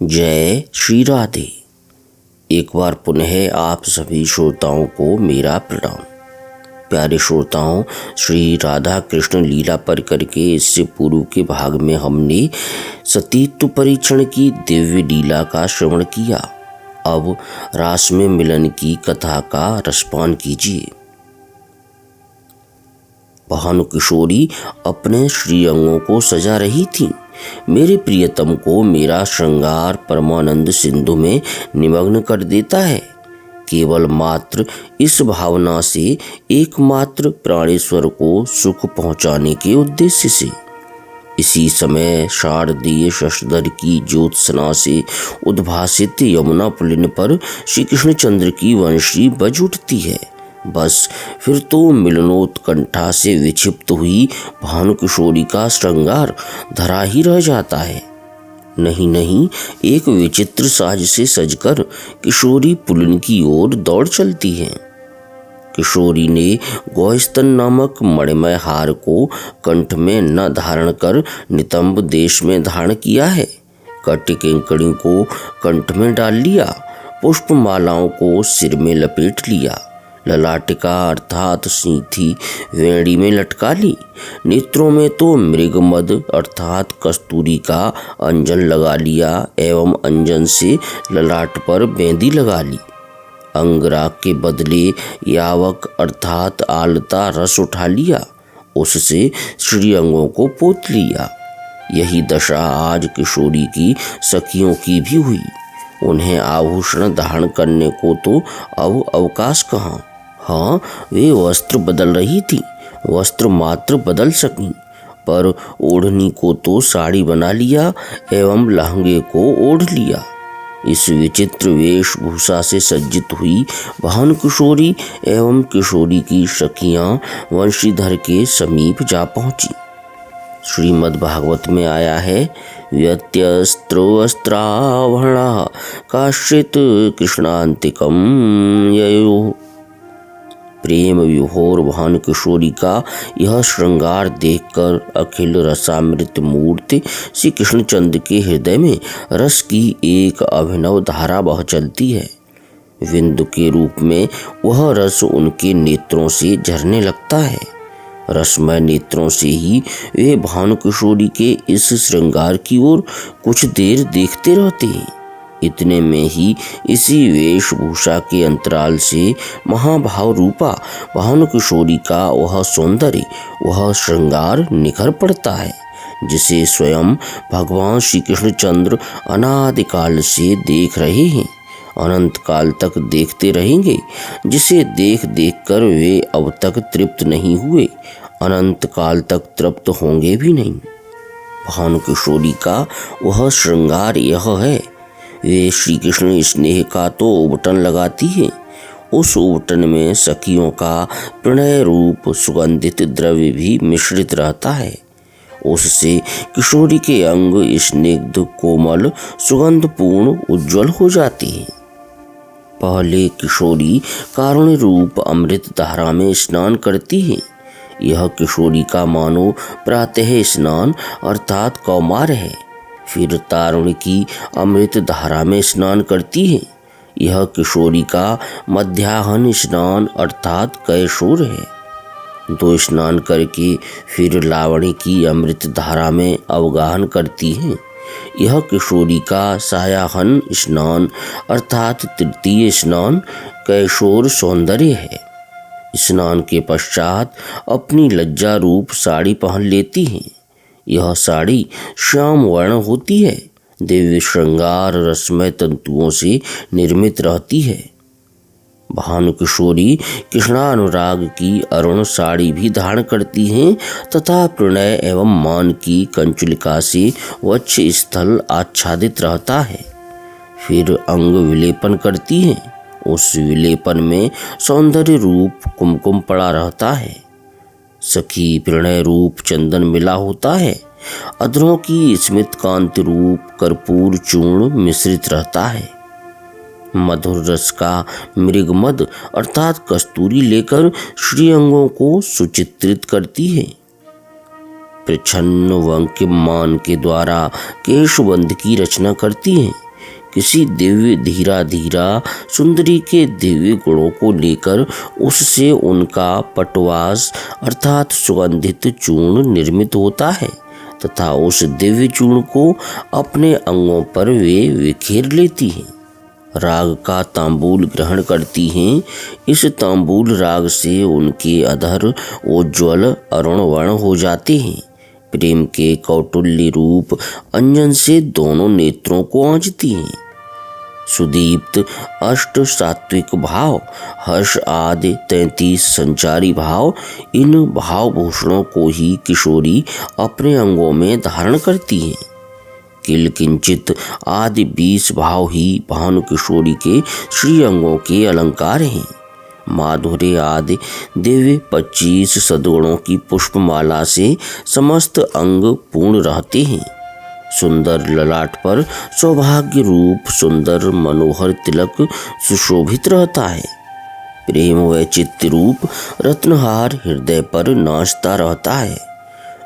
जय श्री राधे। एक बार पुनः आप सभी श्रोताओं को मेरा प्रणाम। प्यारे श्रोताओं, श्री राधा कृष्ण लीला पर करके इससे पूर्व के भाग में हमने सतीत्व परीक्षण की दिव्य लीला का श्रवण किया। अब रास में मिलन की कथा का रसपान कीजिए। भानु किशोरी अपने श्रीअंगों को सजा रही थी। मेरे प्रियतम को मेरा श्रृंगार परमानंद सिंधु में निमग्न कर देता है, केवल मात्र इस भावना से, एकमात्र प्राणेश्वर को सुख पहुंचाने के उद्देश्य से। इसी समय शारदीय शशधर की ज्योत्सना से उद्भासित यमुना पुलिन पर श्री कृष्णचंद्र की वंशी बज उठती है। बस फिर तो मिलनोत्कंठा से विक्षिप्त हुई भानु किशोरी का श्रृंगार धरा ही रह जाता है। नहीं, एक विचित्र साज से सजकर किशोरी पुलिन की ओर दौड़ चलती है। किशोरी ने गौस्तन नामक मणिमय हार को कंठ में न धारण कर नितंब देश में धारण किया है। कटिकिंकड़ी को कंठ में डाल लिया, पुष्पमालाओं को सिर में लपेट लिया, ललाटिका अर्थात सींथी वेड़ी में लटका ली। नेत्रों में तो मृगमद अर्थात कस्तूरी का अंजन लगा लिया एवं अंजन से ललाट पर बेंदी लगा ली। अंगराग के बदले यावक अर्थात आलता रस उठा लिया, उससे श्रीअंगों को पोत लिया। यही दशा आज किशोरी की सखियों की भी हुई। उन्हें आभूषण धारण करने को तो अब अवकाश कहाँ। हाँ, वे वस्त्र बदल रही थी, वस्त्र मात्र बदल सकी, पर ओढ़नी को तो साड़ी बना लिया एवं लहंगे को ओढ़ लिया। इस विचित्र वेशभूषा से सज्जित हुई भानु किशोरी एवं किशोरी की सखियां वंशीधर के समीप जा पहुंची। श्रीमद् भागवत में आया है, व्यत्यस्त्रोऽस्त्राभरणा काश्चित् कृष्णान्तिकं ययो। प्रेम विभोर भानु किशोरी का यह श्रृंगार देखकर अखिल रसामृत मूर्ति श्री कृष्णचंद्र के हृदय में रस की एक अभिनव धारा बह चलती है। बिंदु के रूप में वह रस उनके नेत्रों से झरने लगता है। रसमय नेत्रों से ही वे भानु किशोरी के इस श्रृंगार की ओर कुछ देर देखते रहते हैं। इतने में ही इसी वेशभूषा के अंतराल से महाभाव रूपा भानु किशोरी का वह सौंदर्य, वह श्रृंगार निखर पड़ता है, जिसे स्वयं भगवान श्री कृष्णचंद्र अनादिकाल से देख रहे हैं, अनंत काल तक देखते रहेंगे, जिसे देख देख कर वे अब तक तृप्त नहीं हुए, अनंत काल तक तृप्त होंगे भी नहीं। भानु किशोरी का वह श्रृंगार यह है। वे श्री कृष्ण स्नेह का तो उबटन लगाती है, उस उबटन में सखियों का प्रणय रूप सुगंधित द्रव्य भी मिश्रित रहता है। उससे किशोरी के अंग स्निग्ध कोमल सुगंधपूर्ण उज्ज्वल हो जाती है। पहले किशोरी कारुण्य रूप अमृत धारा में स्नान करती है। यह किशोरी का मानो प्रातः स्नान अर्थात कौमार है। फिर तारुण्य की अमृत धारा में स्नान करती है। यह किशोरी का मध्याह्न स्नान अर्थात कैशोर है। दो स्नान करके फिर लावणी की अमृत धारा में अवगाहन करती है। यह किशोरी का सायाहन स्नान अर्थात तृतीय स्नान कैशोर सौंदर्य है। स्नान के पश्चात अपनी लज्जा रूप साड़ी पहन लेती है। यह साड़ी श्याम वर्ण होती है, दिव्य श्रृंगार रसमय तंतुओं से निर्मित रहती है। भानु किशोरी कृष्णानुराग की अरुण साड़ी भी धारण करती हैं तथा प्रणय एवं मान की कंचुलिका से वक्ष स्थल आच्छादित रहता है। फिर अंग विलेपन करती हैं। उस विलेपन में सौंदर्य रूप कुमकुम पड़ा रहता है। सखी प्रणय रूप चंदन मिला होता है। अधरों की स्मित कांति रूप कर्पूर चूर्ण मिश्रित रहता है। मधुर रस का मृगमद अर्थात कस्तूरी लेकर श्रीअंगों को सुचित्रित करती है। प्रच्छन्न वंक्यमान के द्वारा केशबंध की रचना करती हैं। किसी दिव्य धीरा सुंदरी के दिव्य गुणों को लेकर उससे उनका पटवास अर्थात सुगंधित चूर्ण निर्मित होता है तथा उस दिव्य चूर्ण को अपने अंगों पर वे बिखेर लेती हैं। राग का तांबूल ग्रहण करती हैं। इस तांबूल राग से उनके अधर उज्ज्वल अरुण वर्ण हो जाते हैं। प्रेम के कौटुल्य रूप अंजन से दोनों नेत्रों को आंचती हैं। सुदीप्त अष्ट सात्विक भाव, हर्ष आदि 33 संचारी भाव, इन भावभूषणों को ही किशोरी अपने अंगों में धारण करती हैं। किल किंचित आदि 20 भाव ही भानु किशोरी के श्री अंगों के अलंकार हैं। माधुर्य आदि दिव्य 25 सद्गुणों की पुष्पमाला से समस्त अंग पूर्ण रहते हैं। सुंदर ललाट पर सौभाग्य रूप सुंदर मनोहर तिलक सुशोभित रहता है। प्रेम व चित्त रूप रत्नहार हृदय पर नाचता रहता है।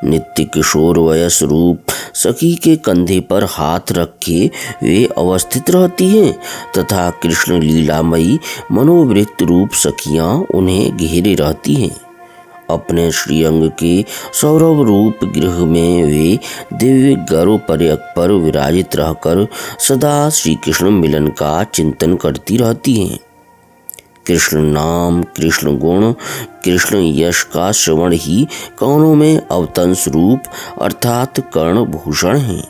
नित्य किशोर वयस रूप सखी के कंधे पर हाथ रखे वे अवस्थित रहती हैं तथा कृष्ण लीलामयी मनोवृत्त रूप सखियां उन्हें घेरे रहती हैं। अपने श्रीअंग के सौरभ रूप गृह में वे दिव्य गर्व पर्यक पर विराजित रहकर सदा श्री कृष्ण मिलन का चिंतन करती रहती हैं। कृष्ण नाम, कृष्ण गुण, कृष्ण यश का श्रवण ही कौनों में अवतंस रूप अर्थात कर्ण भूषण है।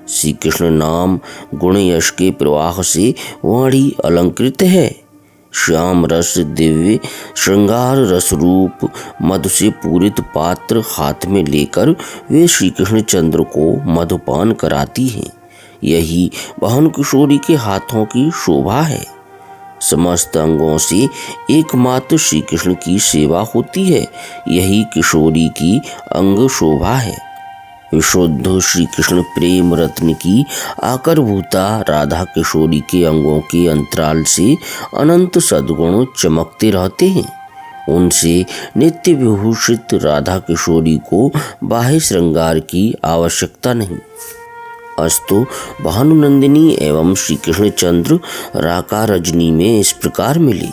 श्री कृष्ण नाम गुण यश के प्रवाह से वाणी अलंकृत है। श्याम रस दिव्य श्रृंगार रस रूप मधु से पूरित पात्र हाथ में लेकर वे श्री कृष्ण चंद्र को मधुपान कराती हैं। यही भानु किशोरी के हाथों की शोभा है। समस्त अंगों से एकमात्र श्री कृष्ण की सेवा होती है। यही किशोरी की अंग शोभा है। विशुद्ध श्री कृष्ण प्रेम रत्न की आकरभूता राधा किशोरी के अंगों के अंतराल से अनंत सद्गुण चमकते रहते हैं। उनसे नित्य विभूषित राधा किशोरी को बाह्य श्रृंगार की आवश्यकता नहीं। अस्तु भानुनंदिनी एवं श्री कृष्ण चंद्र राका रजनी में इस प्रकार मिली।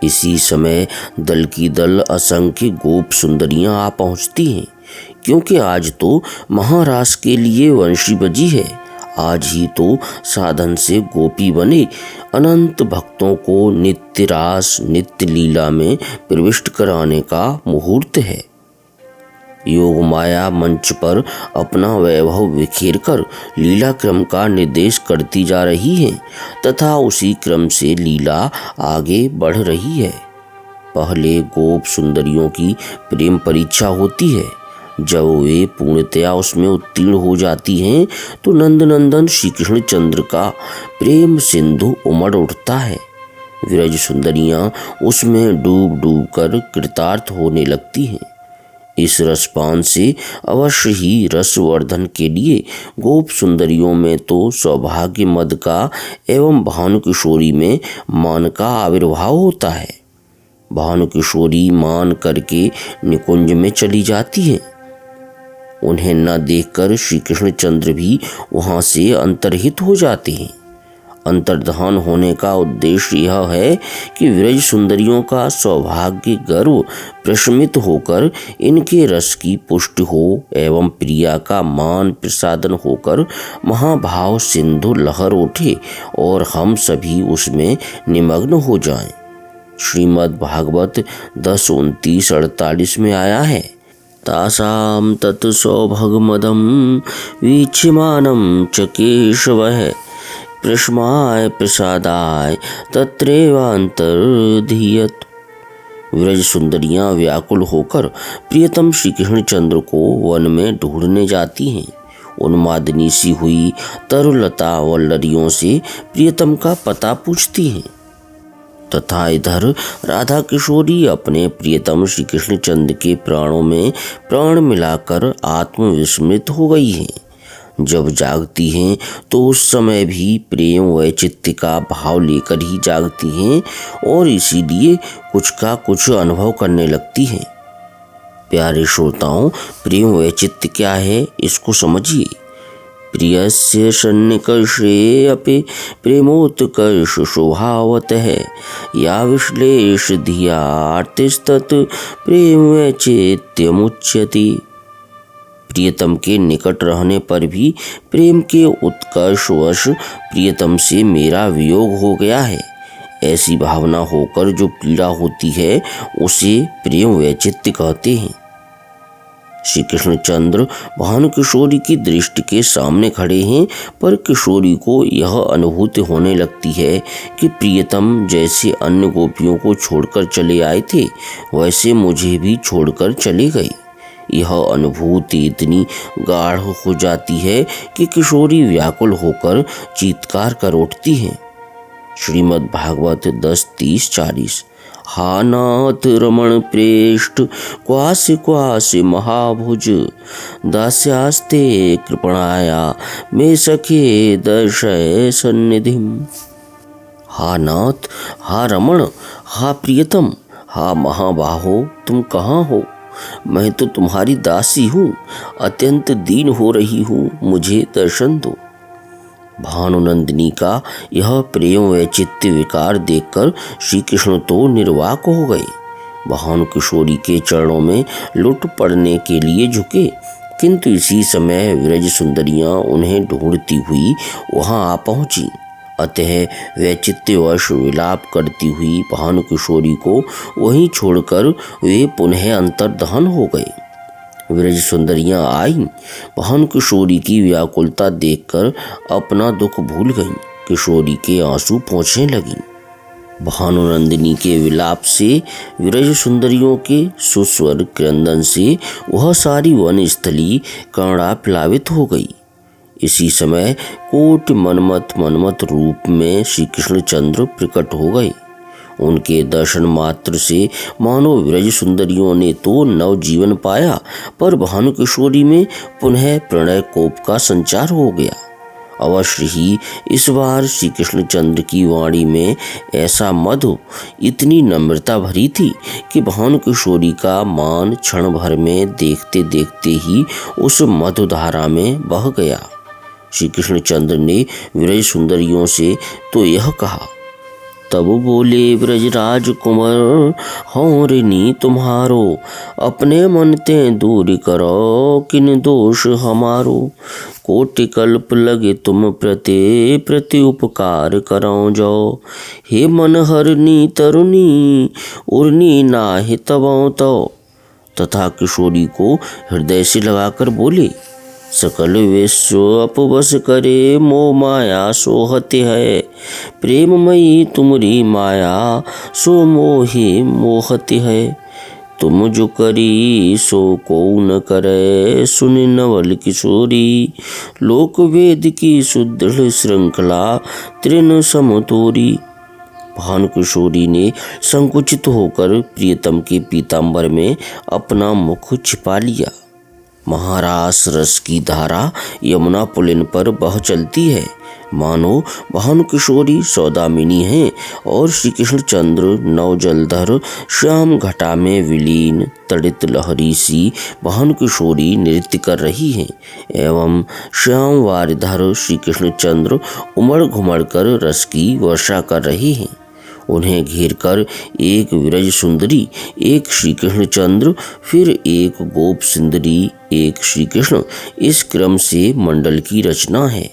इसी समय दल की दल असंख्य गोप सुंदरियां आ पहुंचती हैं, क्योंकि आज तो महारास के लिए वंशी बजी है। आज ही तो साधन से गोपी बने अनंत भक्तों को नित्य रास नित्य लीला में प्रविष्ट कराने का मुहूर्त है। योग माया मंच पर अपना वैभव बिखेर कर लीला क्रम का निर्देश करती जा रही है तथा उसी क्रम से लीला आगे बढ़ रही है। पहले गोप सुंदरियों की प्रेम परीक्षा होती है। जब वे पूर्णतया उसमें उत्तीर्ण हो जाती हैं तो नंदनंदन श्री कृष्ण चंद्र का प्रेम सिंधु उमड़ उठता है। विरज सुंदरियां उसमें डूब डूब कर कृतार्थ होने लगती हैं। इस रसपान से अवश्य ही रसवर्धन के लिए गोप सुंदरियों में तो सौभाग्य मद का एवं भानु किशोरी में मान का आविर्भाव होता है। भानु किशोरी मान करके निकुंज में चली जाती हैं। उन्हें न देखकर श्री कृष्ण चंद्र भी वहां से अंतर्हित हो जाते हैं। अंतर्धान होने का उद्देश्य यह है कि विरज सुंदरियों का सौभाग्य गर्व प्रशमित होकर इनके रस की पुष्टि हो एवं प्रिया का मान प्रसादन होकर महाभाव सिंधु लहर उठे और हम सभी उसमें निमग्न हो जाएं। श्रीमद् भागवत 10:29-48 में आया है, तासाम तत् सौभगमदं वीक्ष्यमानं च केशवः प्रश्माय प्रसादाय तत्रैवान्तर्धीयत। विरज सुंदरियां व्याकुल होकर प्रियतम श्री कृष्ण चंद्र को वन में ढूंढने जाती हैं। उन्मादिनी सी हुई तरुलता वल्लरियों से प्रियतम का पता पूछती हैं तथा इधर राधा किशोरी अपने प्रियतम श्री कृष्ण चंद्र के प्राणों में प्राण मिलाकर आत्मविस्मृत हो गई हैं। जब जागती हैं तो उस समय भी प्रेम व चित्त का भाव लेकर ही जागती हैं और इसीलिए कुछ का कुछ अनुभव करने लगती हैं। प्यारे श्रोताओं, प्रेम व चित्त क्या है इसको समझिए। प्रियस्य सन्निकर्षे अपि प्रेमोत्कर्ष स्वभावतः या विश्लेष धियार्तिस्तत् प्रेम वैचित्यमुच्यते। प्रियतम के निकट रहने पर भी प्रेम के उत्कर्षवश प्रियतम से मेरा वियोग हो गया है, ऐसी भावना होकर जो पीड़ा होती है उसे प्रेम वैचित्य कहते हैं। श्री कृष्णचंद्र भानु किशोरी की दृष्टि के सामने खड़े हैं, पर किशोरी को यह अनुभूति होने लगती है कि प्रियतम जैसे अन्य गोपियों को छोड़कर चले आए थे वैसे मुझे भी छोड़कर चले गए। यह अनुभूति इतनी गाढ़ हो जाती है कि किशोरी व्याकुल होकर चीत्कार कर उठती है। श्रीमद् भागवत 10:30-40। हा नाथ रमण प्रेष्ठ क्वास्य क्वास्य महाभुज दास्यास्ते कृपणाया मे सखे दर्शय सन्निधिम। हा नाथ, हा रमण, हा प्रियतम, हा महाबाहो, तुम कहाँ हो? मैं तो तुम्हारी दासी हूँ, अत्यंत दीन हो रही हूँ, मुझे दर्शन दो। भानुनंदिनी का यह प्रेम वैचित्य विकार देखकर श्री कृष्ण तो निर्वाक हो गए। भानु किशोरी के चरणों में लुट पड़ने के लिए झुके, किंतु इसी समय विरज सुंदरियां उन्हें ढूंढती हुई वहां आ पहुंची। अतः वैचित्यवश विलाप करती हुई भानु किशोरी को वहीं छोड़कर वे पुनः अंतर्धान हो गए। विरज सुंदरियां आईं, भानु किशोरी की व्याकुलता देखकर अपना दुख भूल गईं, किशोरी के आंसू पोंछने लगीं। भानुनंदिनी के विलाप से, विरज सुंदरियों के सुस्वर क्रंदन से वह सारी वन स्थली कर्णा प्लावित हो गई। इसी समय कोट मनमत रूप में श्री कृष्णचंद्र प्रकट हो गए। उनके दर्शन मात्र से मानो विरज सुंदरियों ने तो नव जीवन पाया, पर भानु किशोरी में पुनः प्रणय कोप का संचार हो गया। अवश्य ही इस बार श्री कृष्णचंद्र की वाणी में ऐसा मधु, इतनी नम्रता भरी थी कि भानु किशोरी का मान क्षण भर में देखते देखते ही उस मधुधारा में बह गया। श्री कृष्णचंद्र ने विरज सुंदरियों से तो यह कहा। तब बोले ब्रजराज कुंवर, हौं ऋणी तुम्हारो, अपने मन ते दूर करो, किन दोष हमारो। कोटि कल्प लगे तुम प्रति उपकार करो जाओ। हे मन हरनी तरुणी, उर्नी नाहि तबो तो। तथा किशोरी को हृदय से लगाकर बोले, सकल विश्व अपवश करे, मोह माया सोहते है। प्रेममयी तुमरी माया, सो मोहि मोहते है। तुम जो करी सो को न करे, सुन नवल किशोरी। लोक वेद की सुदृढ़ श्रृंखला, तृण समतोरी। भानु किशोरी ने संकुचित होकर प्रियतम के पीतांबर में अपना मुख छिपा लिया। महारास रस की धारा यमुना पुलिन पर बह चलती है, मानो भानु किशोरी सौदामिनी हैं और श्री कृष्णचंद्र नव जलधर श्याम घटा में विलीन तड़ित लहरी सी भानु किशोरी नृत्य कर रही हैं एवं श्याम वारिधर श्री कृष्णचंद्र उमड़ घुमड़ कर रस की वर्षा कर रहे हैं। उन्हें घेर कर एक विरज सुंदरी, एक श्री कृष्णचंद्र, फिर एक गोप सुंदरी, एक श्री कृष्ण, इस क्रम से मंडल की रचना है।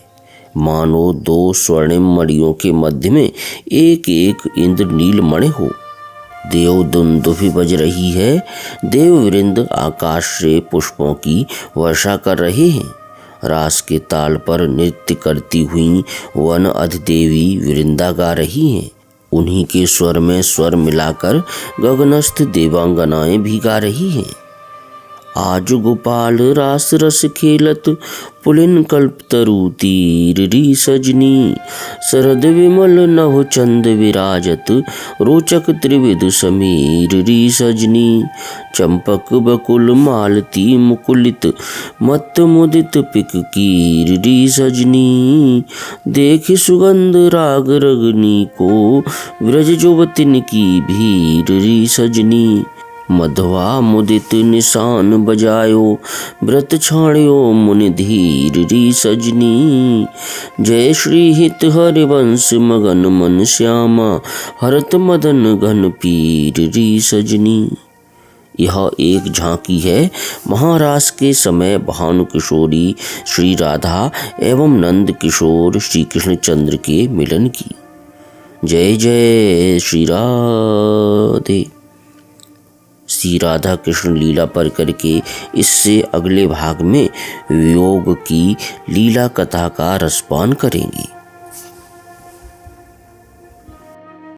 मानो दो स्वर्णिम मणियों के मध्य में एक एक इंद्रनील मणि हो। देव दुंदुभि बज रही है, देव वृंद आकाश से पुष्पों की वर्षा कर रहे हैं। रास के ताल पर नृत्य करती हुई वन अधिदेवी वृंदा गा रही हैं। उन्हीं के स्वर में स्वर मिलाकर गगनस्थ देवांगनाएं भी गा रही हैं। आज गोपाल रास रस खेलत, पुलिन कल्प तरु तीर री सजनी। शरद विमल नभ चंद विराजत, रोचक त्रिविध समीर री सजनी। चंपक बकुल मालती मुकुलित, मत मुदित पिक कीर री सजनी। देख सुगंध राग रगनी को, व्रज जुवतिन की भीर री सजनी। मध्वा मुदित निशान बजायो, व्रत छाड़ियो मुनि धीर री सजनी। जय श्री हित हरिवंश मगन मन श्यामा, हरत मदन घन पीर री सजनी। यह एक झांकी है महारास के समय भानु किशोरी श्री राधा एवं नंद किशोर श्री कृष्णचंद्र के मिलन की। जय जय श्री राधे। श्री राधा कृष्ण लीला पर करके इससे अगले भाग में वियोग की लीला कथा का रसपान करेंगे।